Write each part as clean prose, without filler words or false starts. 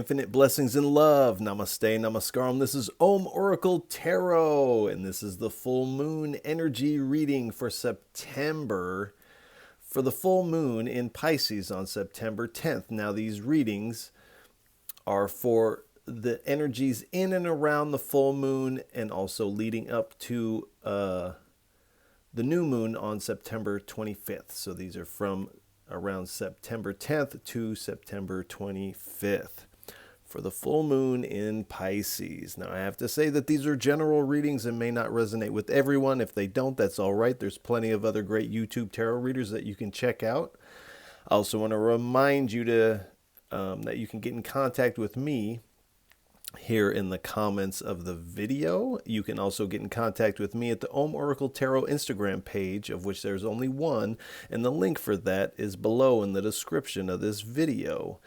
infinite blessings and love. Namaste, namaskaram. This is Om Oracle Tarot, and this is the full moon energy reading for September, for the full moon in Pisces on September 10th. Now, these readings are for the energies in and around the full moon and also leading up to the new moon on September 25th. So these are from around September 10th to September 25th for the full moon in Pisces. Now, I have to say that these are general readings and may not resonate with everyone. If they don't, that's all right. There's plenty of other great YouTube tarot readers that you can check out. I also want to remind you that you can get in contact with me here in the comments of the video. You can also get in contact with me at the Om Oracle Tarot Instagram page, of which there's only one, and the link for that is below in the description of this video.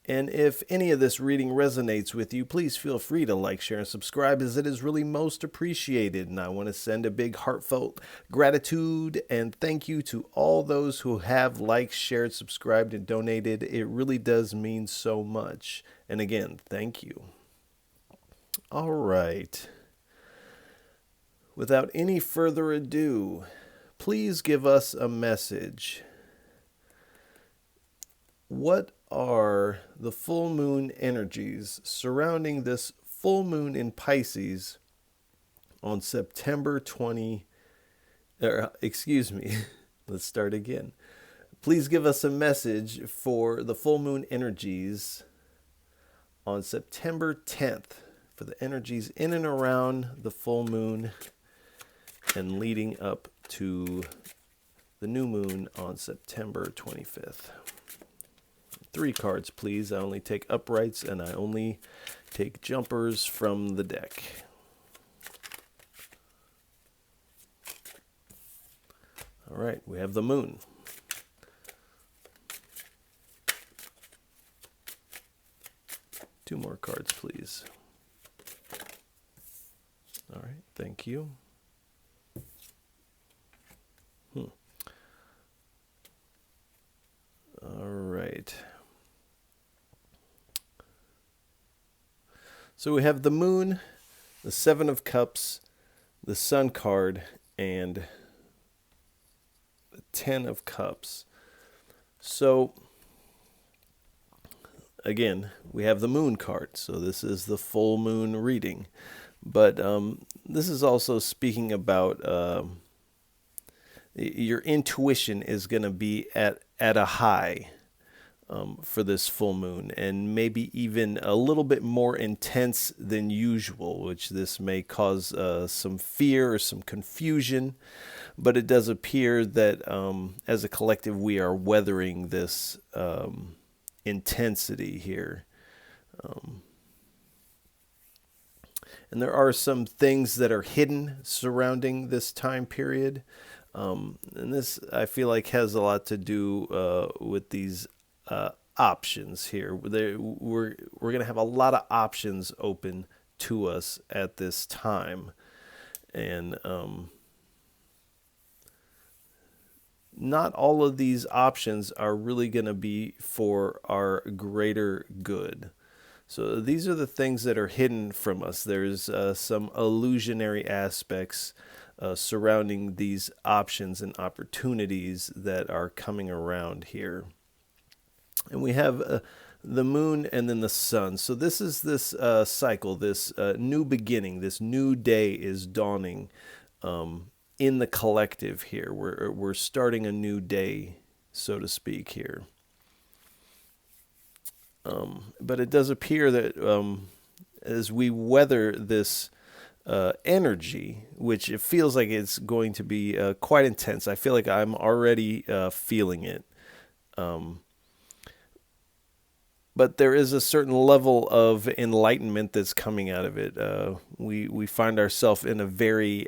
And if any of this reading resonates with you, please feel free to like, share, and subscribe, as it is really most appreciated. And I want to send a big heartfelt gratitude and thank you to all those who have liked, shared, subscribed, and donated. It really does mean so much. And again, thank you. All right. Without any further ado, please give us a message. What are the full moon energies surrounding this full moon in Pisces on September 20? Let's start again. Please give us a message for the full moon energies on September 10th. For the energies in and around the full moon and leading up to the new moon on September 25th. 3 cards, please. I only take uprights and I only take jumpers from the deck. All right, we have the moon. Two more cards, please. All right, thank you. All right. So we have the moon, the 7 of Cups, the Sun card, and the 10 of Cups. So again, we have the moon card. So this is the full moon reading. But this is also speaking about your intuition is going to be at a high for this full moon, and maybe even a little bit more intense than usual, which this may cause some fear or some confusion. But it does appear that as a collective, we are weathering this intensity here. And there are some things that are hidden surrounding this time period. And this, I feel like, has a lot to do with these options here. We're going to have a lot of options open to us at this time. And not all of these options are really going to be for our greater good. So these are the things that are hidden from us. There's some illusionary aspects surrounding these options and opportunities that are coming around here. And we have the moon and then the sun. So this is this cycle, this new beginning, this new day is dawning in the collective here. We're starting a new day, so to speak, here. But it does appear that as we weather this energy, which it feels like it's going to be quite intense. I feel like I'm already feeling it. But there is a certain level of enlightenment that's coming out of it. We find ourselves in a very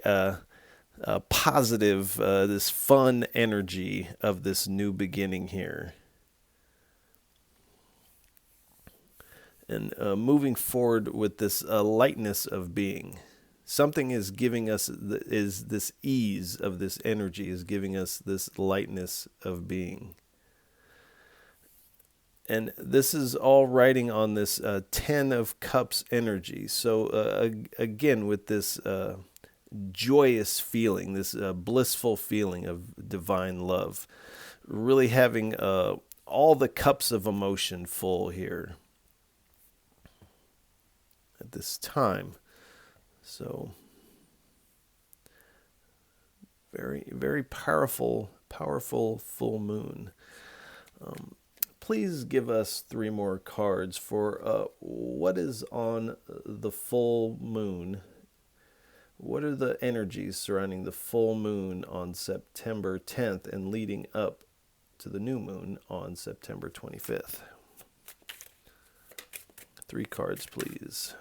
positive, this fun energy of this new beginning here. And moving forward with this lightness of being. Something is giving us, is this ease of this energy is giving us this lightness of being. And this is all riding on this 10 of Cups energy. So again, with this joyous feeling, this blissful feeling of divine love, really having all the cups of emotion full here at this time. So very, very powerful full moon. Please give us 3 more cards for what is on the full moon. What are the energies surrounding the full moon on September 10th and leading up to the new moon on September 25th? 3 cards, please.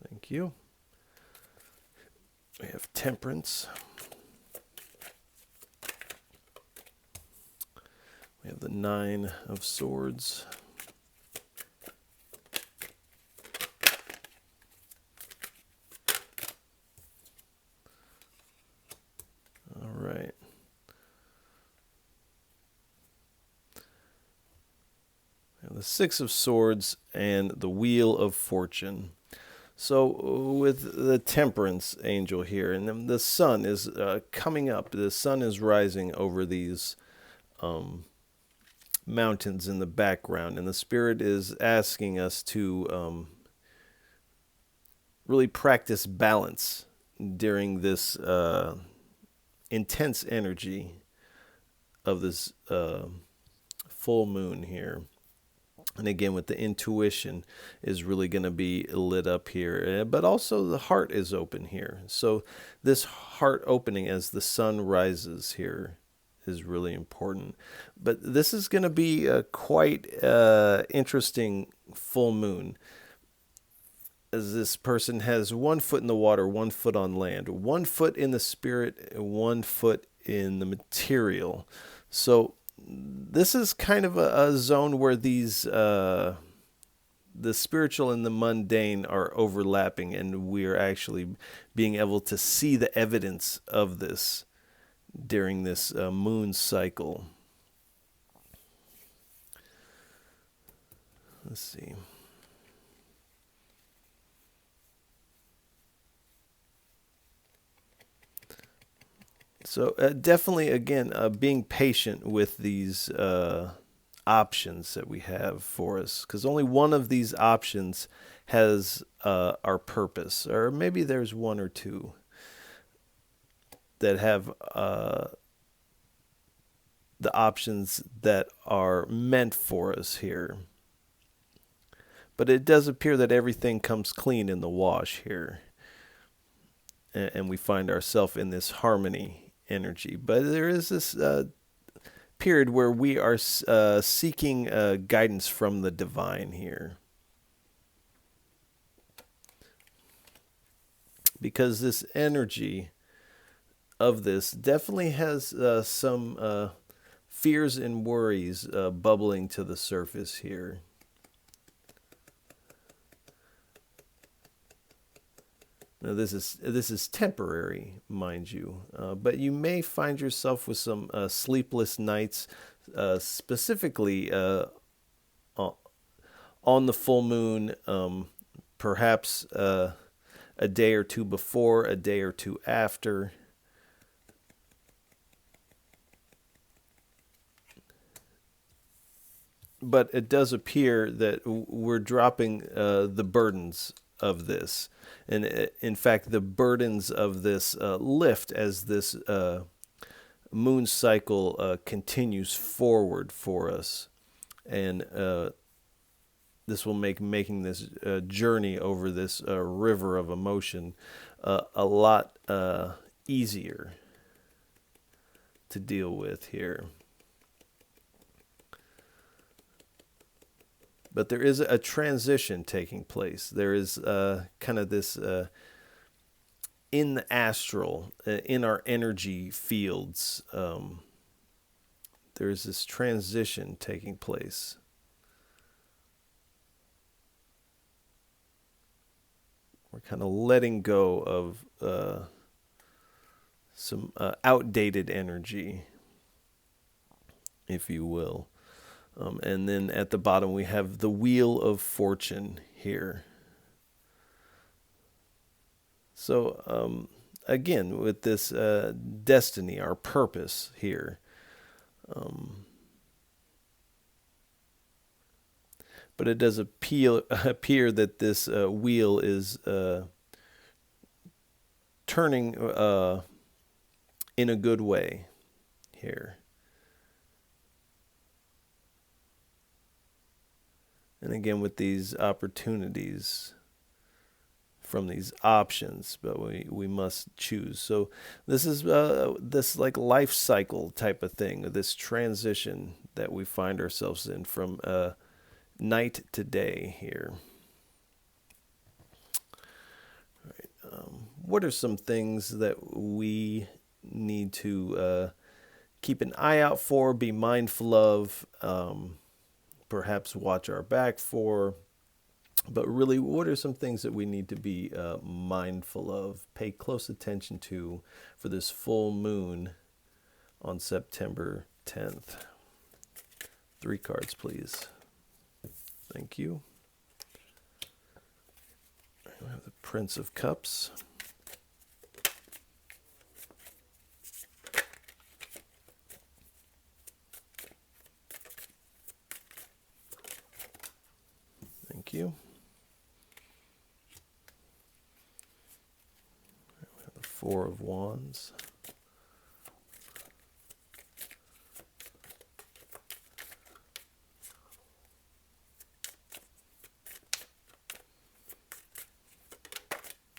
Thank you. We have Temperance. We have the 9 of Swords. All right. We have the 6 of Swords and the Wheel of Fortune. So with the Temperance angel here, and then the sun is coming up. The sun is rising over these mountains in the background, and the Spirit is asking us to really practice balance during this intense energy of this full moon here. And again, with the intuition is really going to be lit up here, but also the heart is open here. So this heart opening as the sun rises here is really important. But this is going to be a quite interesting full moon, as this person has 1 foot in the water, 1 foot on land, 1 foot in the spirit, 1 foot in the material. So this is kind of a zone where these the spiritual and the mundane are overlapping, and we are actually being able to see the evidence of this during this moon cycle. Let's see. So definitely, again, being patient with these options that we have for us, because only one of these options has our purpose, or maybe there's 1 or 2 that have the options that are meant for us here. But it does appear that everything comes clean in the wash here, and we find ourselves in this harmony energy. But there is this period where we are seeking guidance from the divine here, because this energy of this definitely has some fears and worries bubbling to the surface here. Now this is temporary, mind you, but you may find yourself with some sleepless nights, specifically on the full moon, perhaps a day or 2 before, a day or 2 after. But it does appear that we're dropping the burdens of this. And in fact, the burdens of this lift as this moon cycle continues forward for us. And this will make making this journey over this river of emotion a lot easier to deal with here. But there is a transition taking place. There is kind of this in the astral, in our energy fields, there is this transition taking place. We're kind of letting go of some outdated energy. if you will. And then at the bottom we have the Wheel of Fortune here. So again, with this destiny, our purpose here. But it does appear that this wheel is turning in a good way here. And again, with these opportunities from these options, but we must choose. So this is this like life cycle type of thing, this transition that we find ourselves in from night to day here. All right. What are some things that we need to keep an eye out for, be mindful of, perhaps watch our back for? But really, what are some things that we need to be mindful of, pay close attention to for this full moon on September 10th? 3 cards, please. Thank you. We have the Prince of Cups. Thank you. We have the Four of Wands.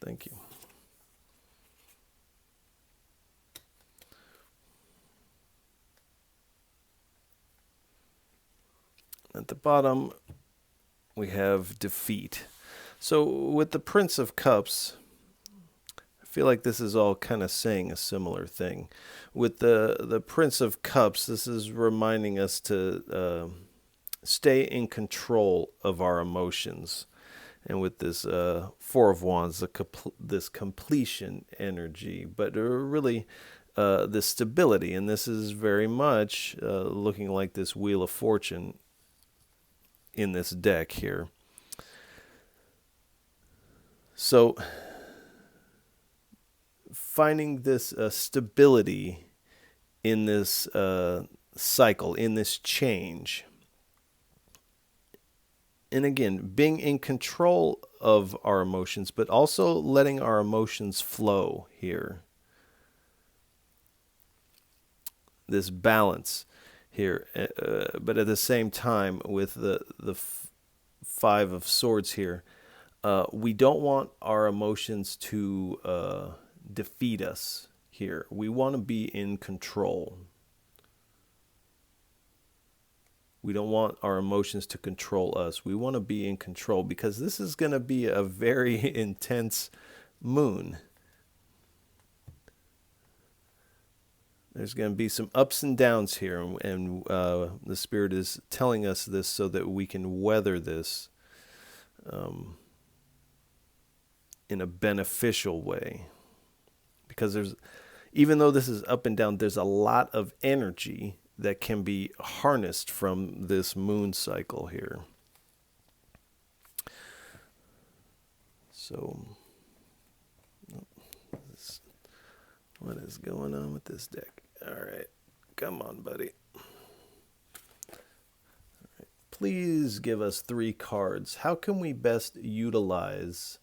Thank you. At the bottom, we have defeat. So with the Prince of Cups, I feel like this is all kind of saying a similar thing. With the Prince of Cups, this is reminding us to stay in control of our emotions. And with this Four of Wands, this completion energy, but really this stability. And this is very much looking like this Wheel of Fortune in this deck here. So finding this stability in this cycle, in this change. And again, being in control of our emotions, but also letting our emotions flow here. This balance here. But at the same time, with the Five of Swords here, we don't want our emotions to defeat us here. We want to be in control. We don't want our emotions to control us. We want to be in control because this is going to be a very intense moon. There's going to be some ups and downs here, and the Spirit is telling us this so that we can weather this in a beneficial way. Because even though this is up and down, there's a lot of energy that can be harnessed from this moon cycle here. So, what is going on with this deck? All right, come on, buddy. All right. Please give us 3 cards. How can we best utilize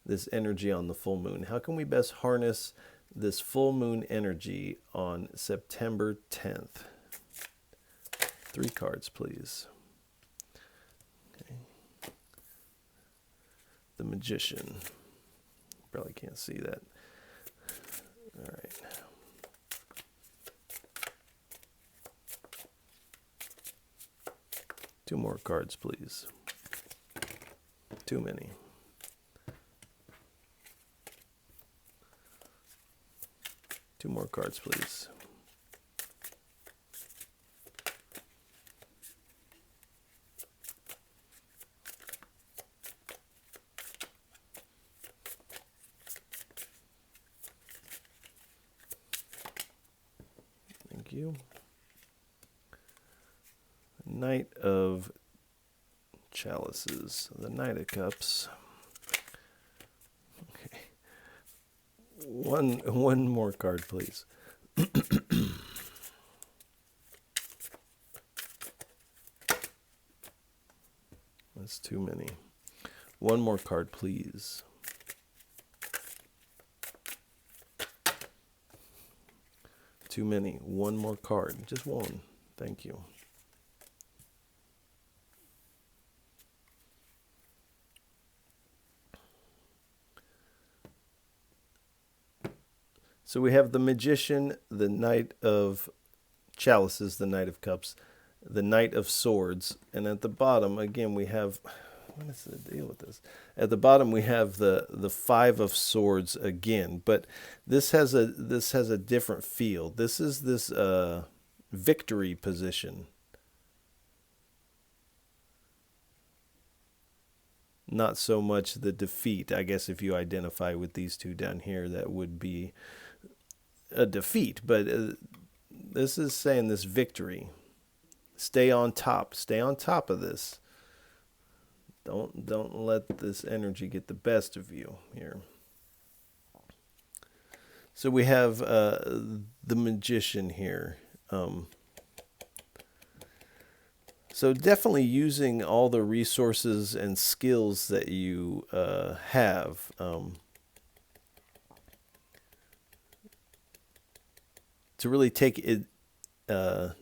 this energy on the full moon? How can we best harness this full moon energy on September 10th? 3 cards, please. Okay. The Magician. Probably can't see that. All right. Two more cards, please. Too many. Two more cards, please. Thank you. Knight of Chalices, the Knight of Cups. Okay. One more card, please. That's too many. One more card, please. Too many. One more card. Just one. Thank you. So we have the Magician, the Knight of Chalices, the Knight of Cups, the Knight of Swords, and at the bottom, again, we have, what is the deal with this? At the bottom, we have the Five of Swords again, but this has a different feel. This is this victory position. Not so much the defeat. I guess if you identify with these two down here, that would be a defeat, but this is saying this victory. Stay on top. Stay on top of this. Don't let this energy get the best of you here. So we have the Magician here. So definitely using all the resources and skills that you have. To really take it,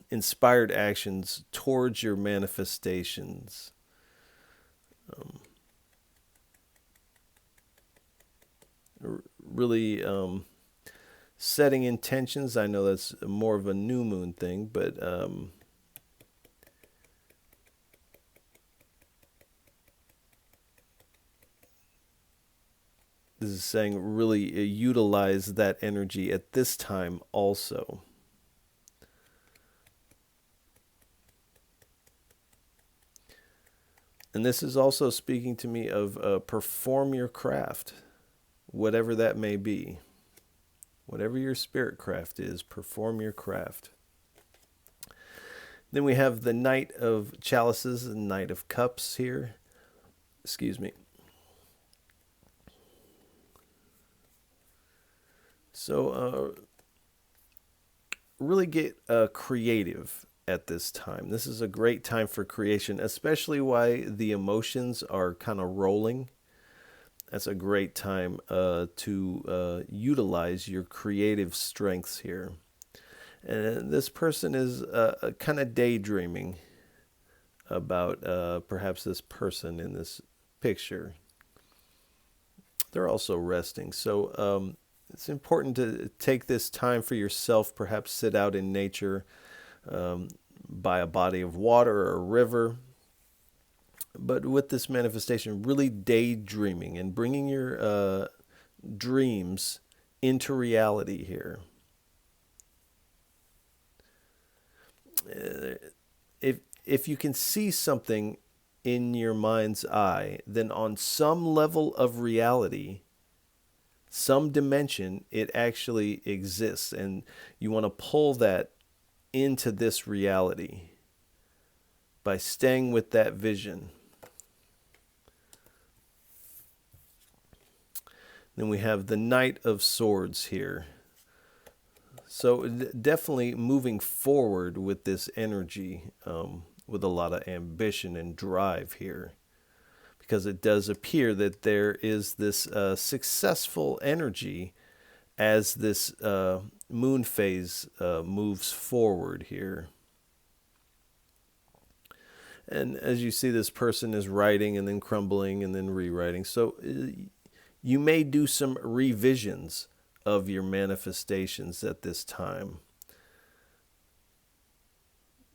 inspired actions towards your manifestations. Really setting intentions. I know that's more of a new moon thing, but this is saying really utilize that energy at this time also. And this is also speaking to me of perform your craft, whatever that may be. Whatever your spirit craft is, perform your craft. Then we have the Knight of Chalices and Knight of Cups here. Excuse me. So really get creative at this time. This is a great time for creation, especially while the emotions are kind of rolling. That's a great time to utilize your creative strengths here. And this person is kind of daydreaming about perhaps this person in this picture. They're also resting. So it's important to take this time for yourself, perhaps sit out in nature by a body of water or a river. But with this manifestation, really daydreaming and bringing your dreams into reality here. If you can see something in your mind's eye, then on some level of reality, some dimension, it actually exists, and you want to pull that into this reality by staying with that vision. Then we have the Knight of Swords here. So definitely moving forward with this energy with a lot of ambition and drive here. Because it does appear that there is this successful energy as this moon phase moves forward here. And as you see, this person is writing and then crumbling and then rewriting. So you may do some revisions of your manifestations at this time.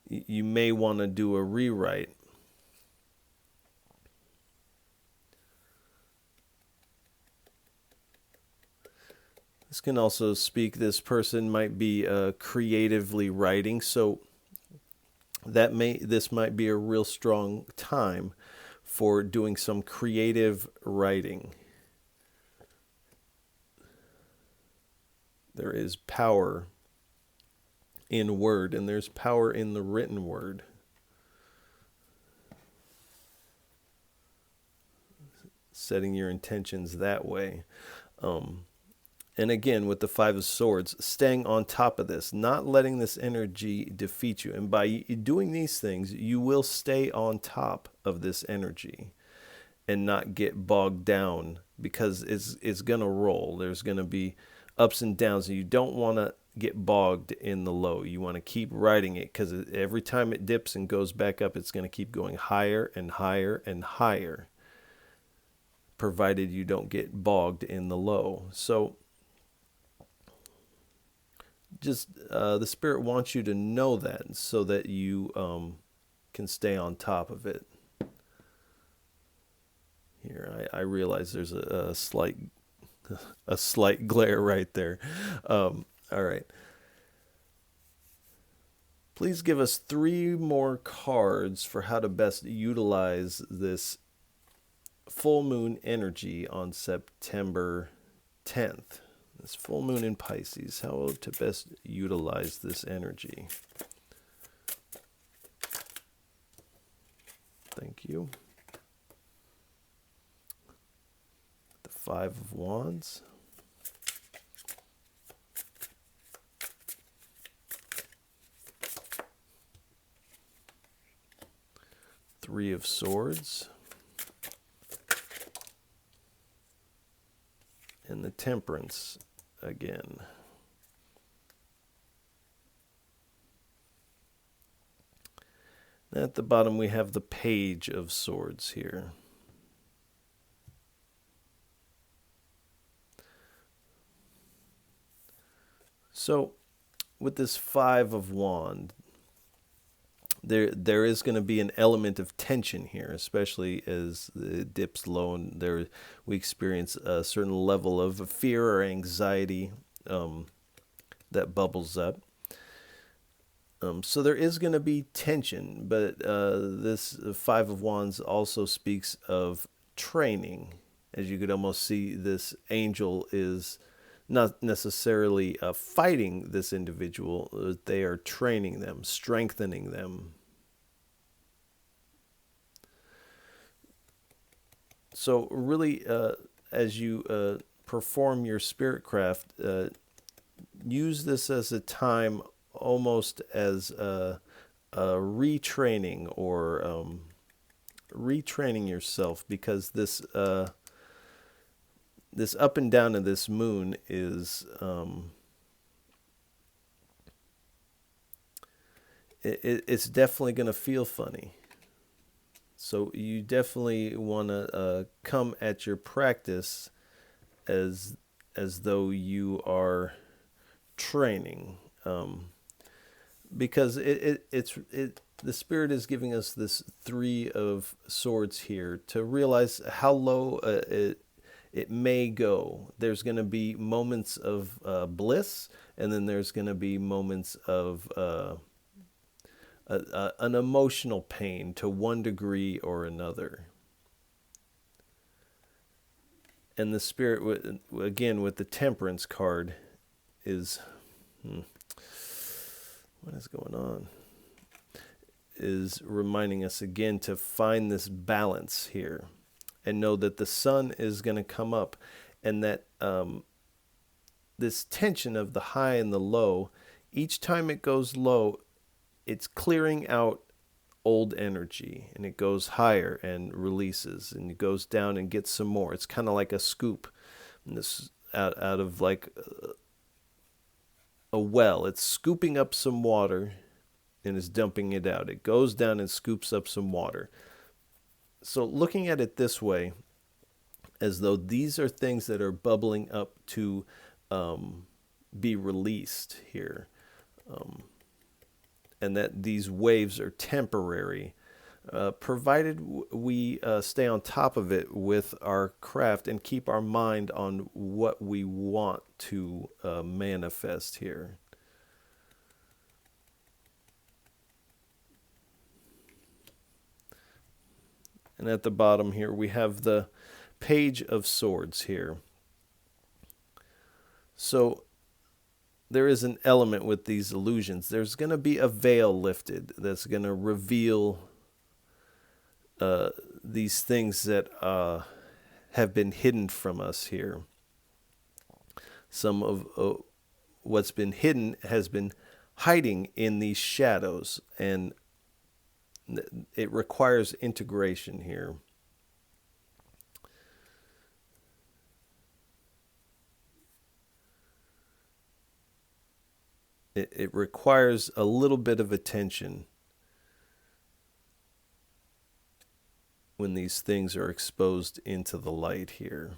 You may want to do a rewrite. This can also speak, this person might be creatively writing, so this might be a real strong time for doing some creative writing. There is power in word, and there's power in the written word. setting your intentions that way. And again, with the Five of Swords, staying on top of this, not letting this energy defeat you. And by doing these things, you will stay on top of this energy and not get bogged down, because it's going to roll. There's going to be ups and downs, and you don't want to get bogged in the low. You want to keep riding it, because every time it dips and goes back up, it's going to keep going higher and higher and higher, provided you don't get bogged in the low. So just the Spirit wants you to know that, so that you can stay on top of it. Here, I realize there's a slight glare right there. All right. Please give us 3 more cards for how to best utilize this full moon energy on September 10th. This full moon in Pisces, how to best utilize this energy. Thank you. The Five of Wands. Three of Swords. And the Temperance again. At the bottom we have the Page of Swords here. So with this Five of Wands, there is going to be an element of tension here, especially as it dips low, and we experience a certain level of fear or anxiety that bubbles up. So there is going to be tension, but this Five of Wands also speaks of training. As you could almost see, this angel is not necessarily fighting this individual. They are training them, strengthening them. So really, as you perform your spirit craft, use this as a time almost as a retraining, or retraining yourself, because this this up and down of this moon is it's definitely going to feel funny. So you definitely want to come at your practice as though you are training, because the Spirit is giving us this Three of Swords here to realize how low it may go. There's going to be moments of bliss, and then there's going to be moments of an emotional pain to one degree or another. And the Spirit, again, with the Temperance card, is what is going on? Is reminding us again to find this balance here, and know that the sun is going to come up, and that this tension of the high and the low, each time it goes low, it's clearing out old energy, and it goes higher and releases, and it goes down and gets some more. It's kind of like a scoop, and this out of like a well. It's scooping up some water and is dumping it out. It goes down and scoops up some water. So looking at it this way, as though these are things that are bubbling up to be released here, and that these waves are temporary, provided we stay on top of it with our craft and keep our mind on what we want to manifest here. And at the bottom here, we have the Page of Swords here. So there is an element with these illusions. There's going to be a veil lifted that's going to reveal these things that have been hidden from us here. Some of what's been hidden has been hiding in these shadows, and it requires integration here. It requires a little bit of attention when these things are exposed into the light here.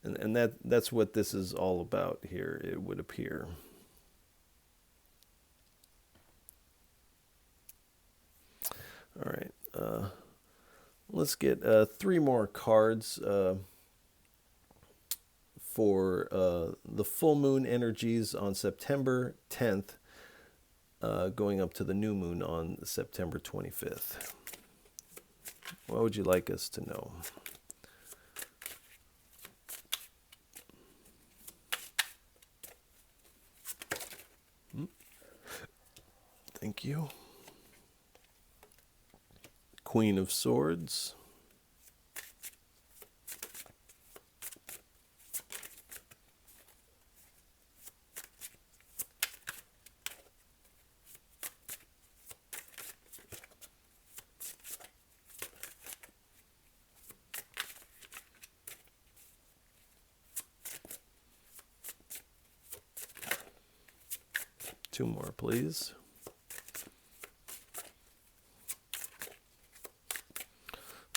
And that's what this is all about here, it would appear. All right. Let's get 3 more cards for the full moon energies on September 10th, going up to the new moon on September 25th. What would you like us to know? Thank you. Queen of Swords. Two more, please.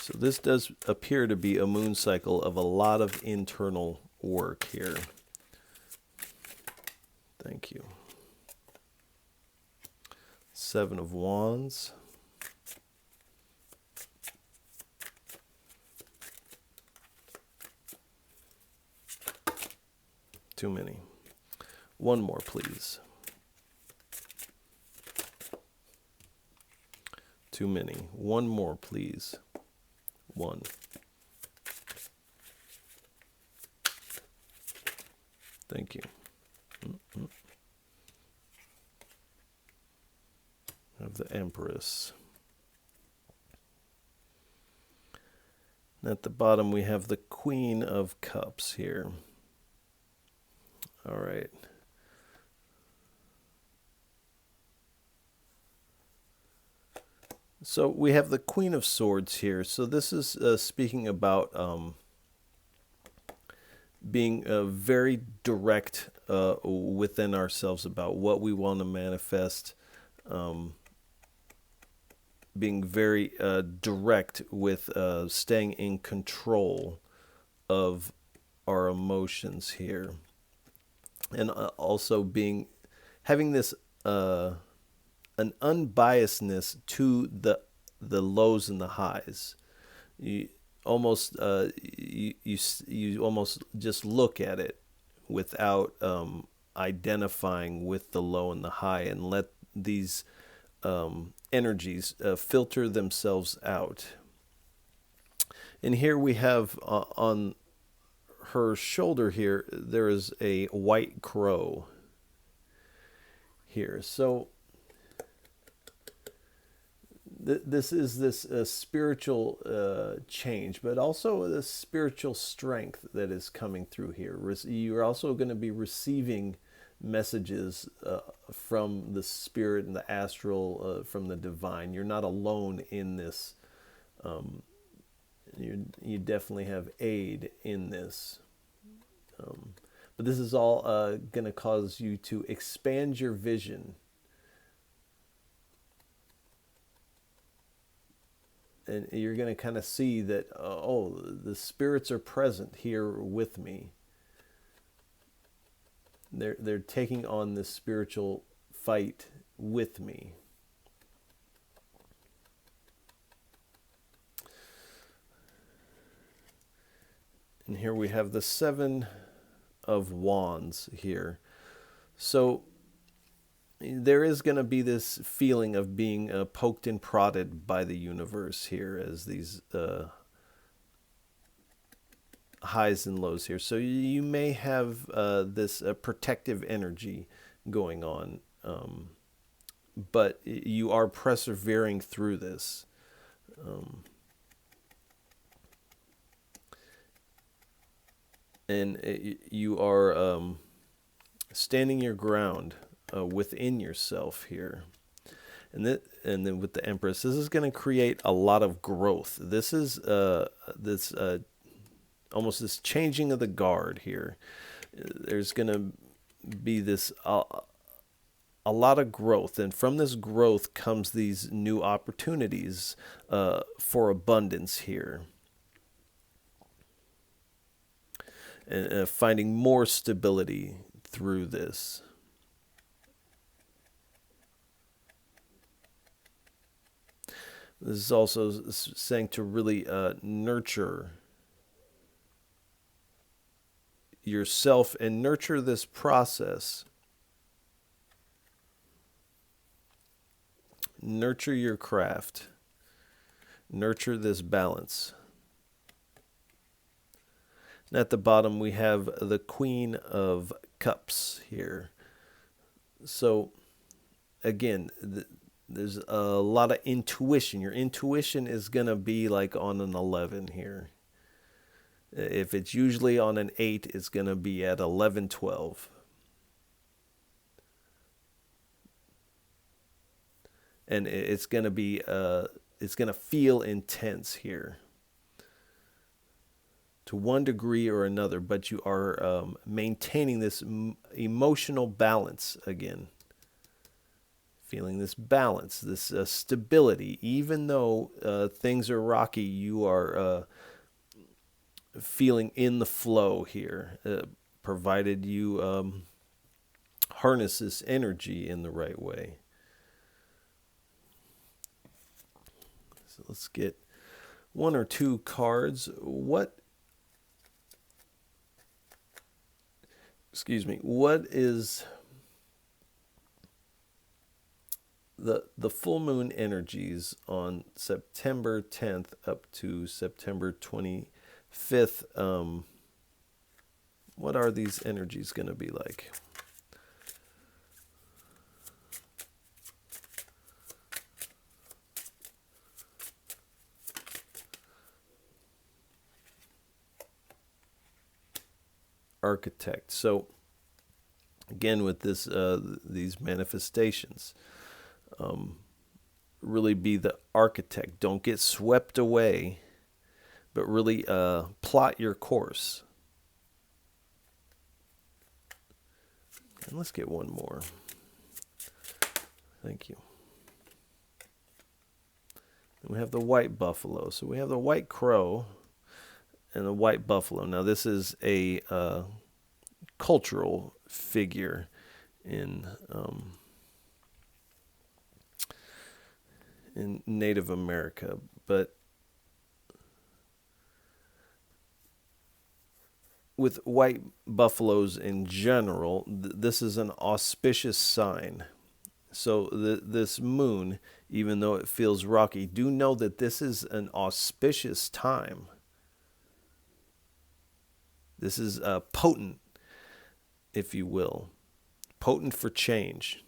So this does appear to be a moon cycle of a lot of internal work here. Thank you. 7 of Wands. Too many. One more, please. Too many. One more, please. 1. Thank you. Of the Empress. And at the bottom we have the Queen of Cups here. All right. So we have the Queen of Swords here. So this is speaking about being very direct within ourselves about what we want to manifest, being very direct with staying in control of our emotions here, and also having this an unbiasedness to the lows and the highs. You almost you almost just look at it without identifying with the low and the high, and let these energies filter themselves out. And here we have on her shoulder here, there is a white crow here. So this is this spiritual change, but also the spiritual strength that is coming through here. You're also going to be receiving messages from the spirit and the astral, from the divine. You're not alone in this. You definitely have aid in this. But this is all going to cause you to expand your vision. And you're going to kind of see that, oh, the spirits are present here with me. They're taking on this spiritual fight with me. And here we have the 7 of Wands here. So there is going to be this feeling of being poked and prodded by the universe here, as these highs and lows here. So you may have this protective energy going on, but you are persevering through this. And you are standing your ground within yourself here. And then with the Empress, this is going to create a lot of growth. This is this almost this changing of the guard here. There's going to be this a lot of growth, and from this growth comes these new opportunities for abundance here, and finding more stability through this. This is also saying to really nurture yourself and nurture this process. Nurture your craft. Nurture this balance. And at the bottom, we have the Queen of Cups here. So, again, there's a lot of intuition. Your intuition is going to be like on an 11 here. If it's usually on an 8, it's going to be at 11, 12. And it's going to be, it's going to feel intense here to one degree or another, but you are maintaining this emotional balance again. Feeling this balance, this stability. Even though things are rocky, you are feeling in the flow here, provided you harness this energy in the right way. So let's get one or two cards. What is the full moon energies on September 10th up to September 25th? What are these energies going to be like? Architect. So again, with this these manifestations, really be the architect. Don't get swept away, but really plot your course. And let's get one more. Thank you. And we have the white buffalo. So we have the white crow and the white buffalo. Now this is a cultural figure in Native America, but with white buffaloes in general, this is an auspicious sign. So this moon, even though it feels rocky, do know that this is an auspicious time. This is potent, if you will. Potent for change.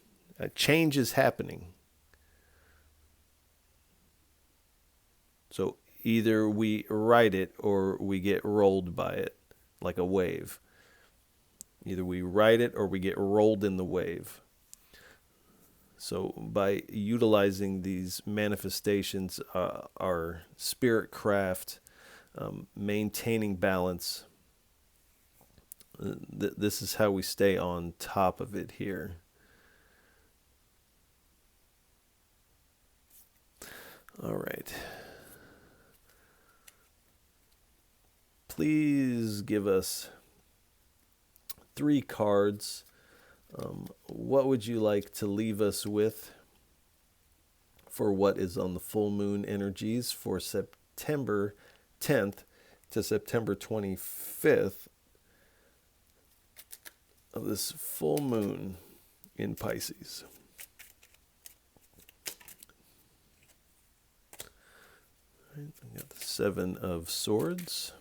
Change is happening. So either we ride it or we get rolled by it like a wave. Either we ride it or we get rolled in the wave. So by utilizing these manifestations, our spirit craft, maintaining balance, this is how we stay on top of it here. All right. Please give us 3 cards. What would you like to leave us with for what is on the full moon energies for September 10th to September 25th of this full moon in Pisces? All right, we got the 7 of Swords.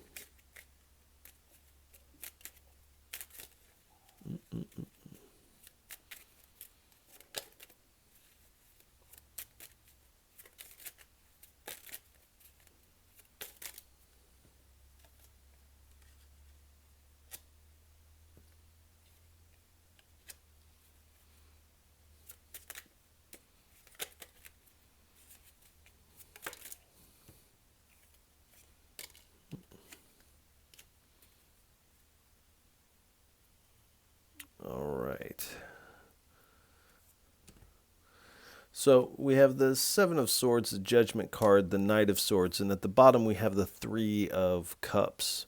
So we have the Seven of Swords, the Judgment card, the Knight of Swords, and at the bottom we have the Three of Cups.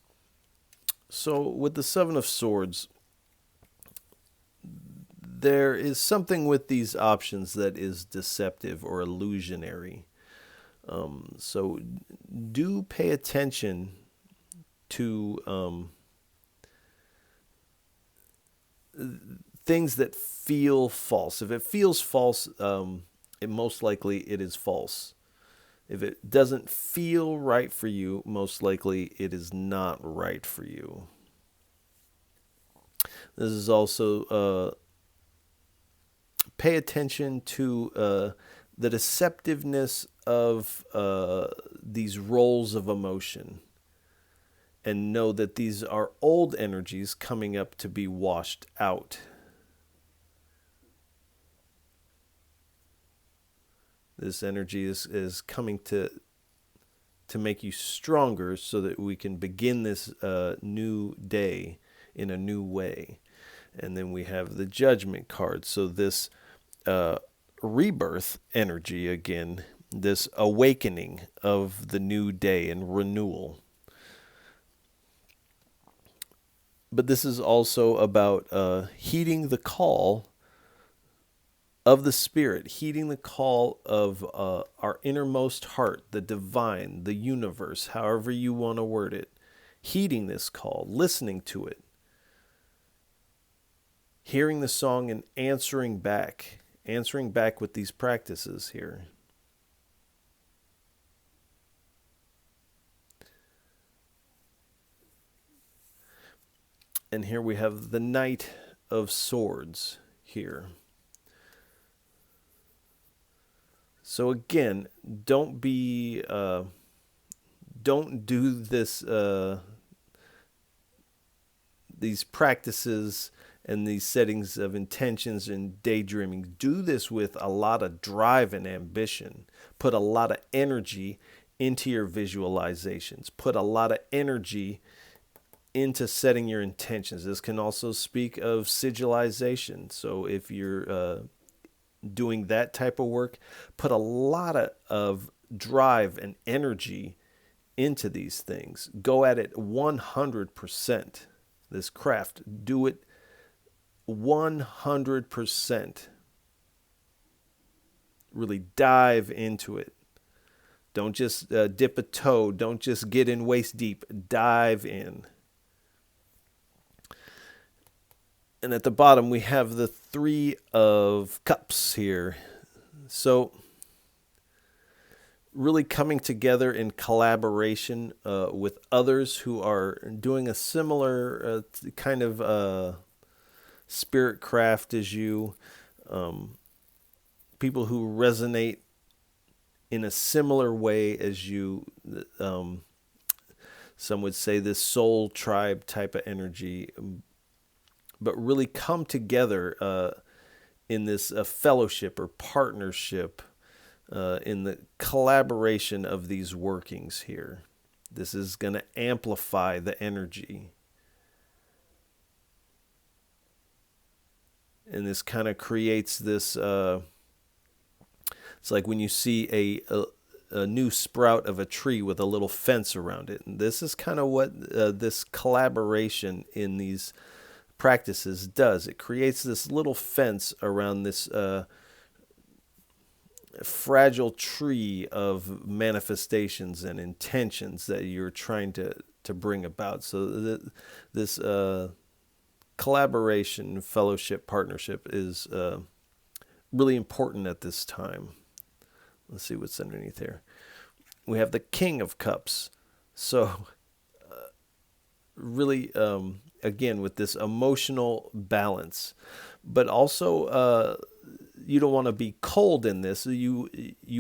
So with the Seven of Swords, there is something with these options that is deceptive or illusionary. So do pay attention to things that feel false. If it feels false, it most likely it is false. If it doesn't feel right for you, most likely it is not right for you. This is also pay attention to the deceptiveness of these roles of emotion, and know that these are old energies coming up to be washed out. This energy is coming to make you stronger so that we can begin this new day in a new way. And then we have the Judgment card. So this rebirth energy again, this awakening of the new day and renewal. But this is also about heeding the call of the Spirit, heeding the call of our innermost heart, the divine, the universe, however you want to word it. Heeding this call, listening to it, hearing the song and answering back with these practices here. And here we have the Knight of Swords here. So again, don't do this, these practices and these settings of intentions and daydreaming. Do this with a lot of drive and ambition. Put a lot of energy into your visualizations. Put a lot of energy into setting your intentions. This can also speak of sigilization. So if you're doing that type of work, put a lot of drive and energy into these things. Go at it 100%. This craft, do it 100%. Really dive into it. Don't just dip a toe. Don't just get in waist deep. Dive in. And at the bottom, we have the Three of Cups here. So really coming together in collaboration with others who are doing a similar kind of spirit craft as you. People who resonate in a similar way as you. Some would say this soul tribe type of energy. But really come together in this fellowship or partnership, in the collaboration of these workings here. This is going to amplify the energy. And this kind of creates this, it's like when you see a new sprout of a tree with a little fence around it. And this is kind of what this collaboration in these practices does. It creates this little fence around this fragile tree of manifestations and intentions that you're trying to bring about. So this collaboration, fellowship, partnership is really important at this time. Let's see what's underneath here. We have the King of Cups. So really, again, with this emotional balance, but also you don't want to be cold in this. You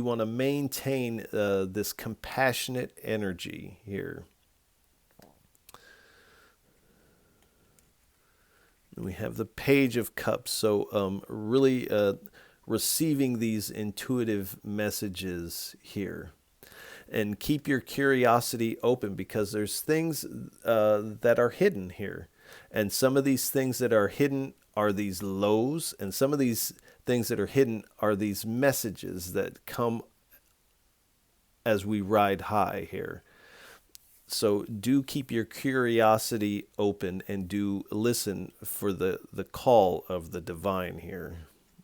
want to maintain this compassionate energy here. And we have the Page of Cups. So really receiving these intuitive messages here. And keep your curiosity open, because there's things that are hidden here. And some of these things that are hidden are these lows, and some of these things that are hidden are these messages that come as we ride high here. So do keep your curiosity open and do listen for the call of the divine here,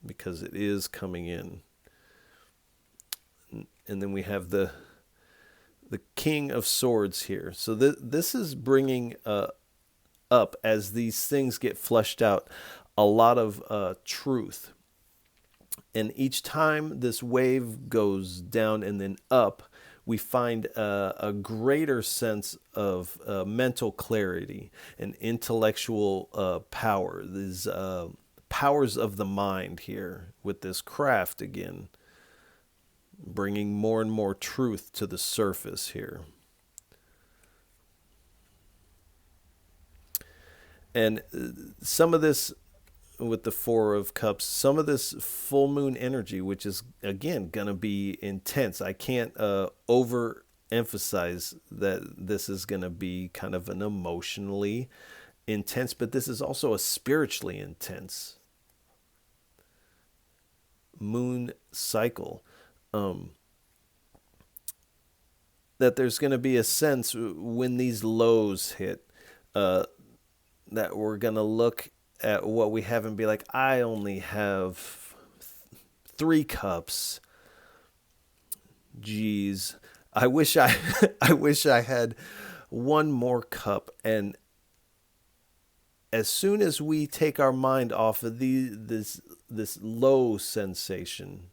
because it is coming in. And then we have the King of Swords here. So this is bringing up, as these things get fleshed out, a lot of truth. And each time this wave goes down and then up, we find a greater sense of mental clarity and intellectual power. These powers of the mind here with this craft again, bringing more and more truth to the surface here. And some of this, with the Four of Cups, some of this full moon energy, which is, again, going to be intense. I can't overemphasize that this is going to be kind of an emotionally intense, but this is also a spiritually intense moon cycle. That there's going to be a sense when these lows hit, that we're going to look at what we have and be like, I only have 3 cups. Geez, I wish I had one more cup. And as soon as we take our mind off of this low sensation,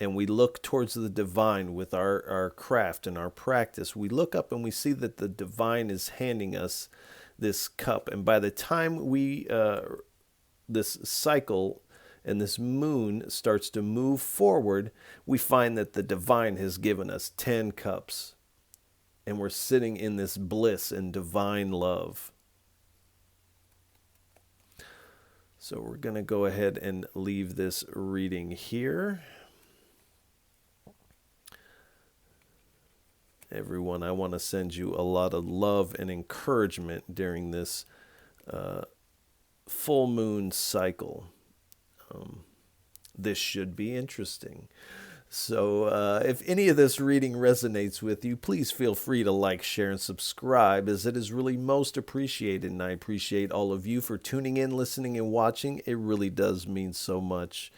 and we look towards the divine with our craft and our practice, we look up and we see that the divine is handing us this cup. And by the time this cycle and this moon starts to move forward, we find that the divine has given us 10 cups. And we're sitting in this bliss and divine love. So we're going to go ahead and leave this reading here. Everyone, I want to send you a lot of love and encouragement during this full moon cycle. This should be interesting. So if any of this reading resonates with you, please feel free to like, share, and subscribe, as it is really most appreciated. And I appreciate all of you for tuning in, listening, and watching. It really does mean so much.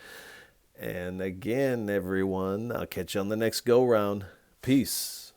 And again, everyone, I'll catch you on the next go-round. Peace.